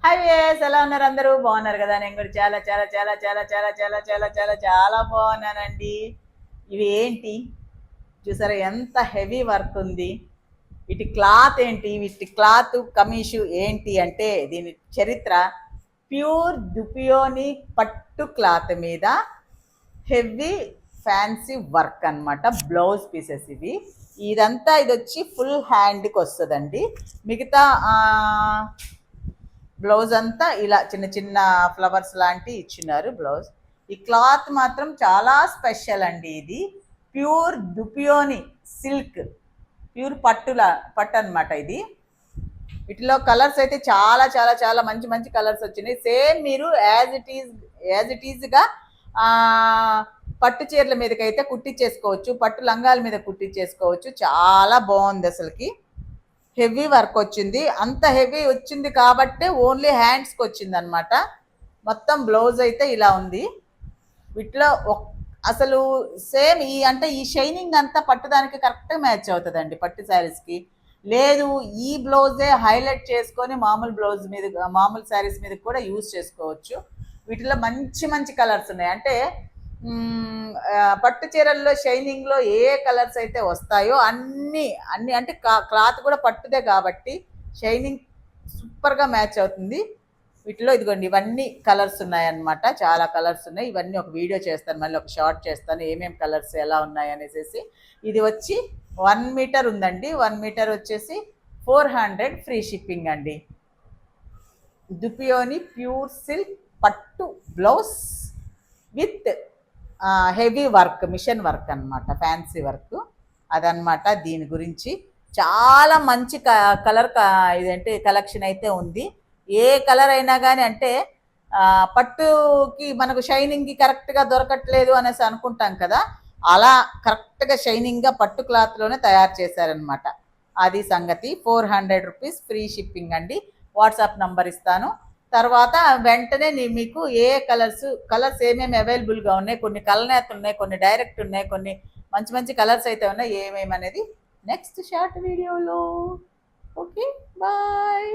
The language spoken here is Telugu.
హాయ్ వేస్ ఎలా ఉన్నారు? అందరూ బాగున్నారు కదా? నేను కూడా చాలా చాలా చాలా చాలా చాలా చాలా చాలా చాలా చాలా బాగున్నానండి. ఇవి ఏంటి చూసారా, ఎంత హెవీ వర్క్ ఉంది. వీటి క్లాత్ ఏంటి, వీటి క్లాత్ కమీషు ఏంటి అంటే దీని చరిత్ర ప్యూర్ దుపియోని పట్టు క్లాత్ మీద హెవీ ఫ్యాన్సీ వర్క్ అనమాట. బ్లౌజ్ పీసెస్ ఇవి. ఇదంతా ఇది వచ్చి ఫుల్ హ్యాండ్కి వస్తుందండి. మిగతా బ్లౌజ్ అంతా ఇలా చిన్న చిన్న ఫ్లవర్స్ లాంటి ఇచ్చినారు బ్లౌజ్. ఈ క్లాత్ మాత్రం చాలా స్పెషల్ అండి. ఇది ప్యూర్ దుపియోని సిల్క్, ప్యూర్ పట్టు అనమాట ఇది. వీటిలో కలర్స్ అయితే చాలా చాలా చాలా మంచి మంచి కలర్స్ వచ్చినాయి. సేమ్ మీరు యాజ్ ఇట్ ఈజ్గా పట్టు చీరల మీదకైతే కుట్టించేసుకోవచ్చు, పట్టు లంగాల మీద కుట్టించేసుకోవచ్చు. చాలా బాగుంది అసలుకి. హెవీ వర్క్ వచ్చింది. అంత హెవీ వచ్చింది కాబట్టి ఓన్లీ హ్యాండ్స్కి వచ్చింది అనమాట. మొత్తం బ్లౌజ్ అయితే ఇలా ఉంది. వీటిలో అసలు సేమ్ ఈ షైనింగ్ అంతా పట్టుదానికి కరెక్ట్గా మ్యాచ్ అవుతుందండి పట్టు శారీస్కి. లేదు ఈ బ్లౌజే హైలైట్ చేసుకొని మామూలు బ్లౌజ్ మీద, మామూలు శారీస్ మీద కూడా యూజ్ చేసుకోవచ్చు. వీటిలో మంచి మంచి కలర్స్ ఉన్నాయి. అంటే పట్టు చీరల్లో షైనింగ్లో ఏ కలర్స్ అయితే వస్తాయో అన్నీ అన్నీ అంటే క్లాత్ కూడా పట్టుదే కాబట్టి షైనింగ్ సూపర్గా మ్యాచ్ అవుతుంది. వీటిలో ఇదిగోండి ఇవన్నీ కలర్స్ ఉన్నాయన్నమాట. చాలా కలర్స్ ఉన్నాయి. ఇవన్నీ ఒక వీడియో చేస్తాను, మళ్ళీ ఒక షార్ట్ చేస్తాను ఏమేమి కలర్స్ ఎలా ఉన్నాయి అనేసి. ఇది వచ్చి 1 మీటర్ ఉందండి. 1 మీటర్ వచ్చేసి 400 ఫ్రీ షిప్పింగ్ అండి. దుపియోని ప్యూర్ సిల్క్ పట్టు blouse with heavy work, machine work అనమాట, ఫ్యాన్సీ వర్క్ అదనమాట. దీని గురించి చాలా మంచి కలర్ ఇదంటే కలెక్షన్ అయితే ఉంది. ఏ కలర్ అయినా కానీ అంటే పట్టుకి మనకు షైనింగ్కి కరెక్ట్గా దొరకట్లేదు అనేసి అనుకుంటాం కదా, అలా కరెక్ట్గా షైనింగ్గా పట్టు క్లాత్లోనే తయారు చేశారనమాట. అది సంగతి. 400 రూపీస్ ఫ్రీ షిప్పింగ్ అండి. వాట్సాప్ నంబర్ ఇస్తాను. తర్వాత వెంటనే మీకు ఏ కలర్స్ ఏమేమి అవైలబుల్గా ఉన్నాయి, కొన్ని కలనేత ఉన్నాయి, కొన్ని డైరెక్ట్ ఉన్నాయి, కొన్ని మంచి మంచి కలర్స్ అయితే ఉన్నాయి, ఏమేమి అనేది నెక్స్ట్ షార్ట్ వీడియోలో. Okay, bye.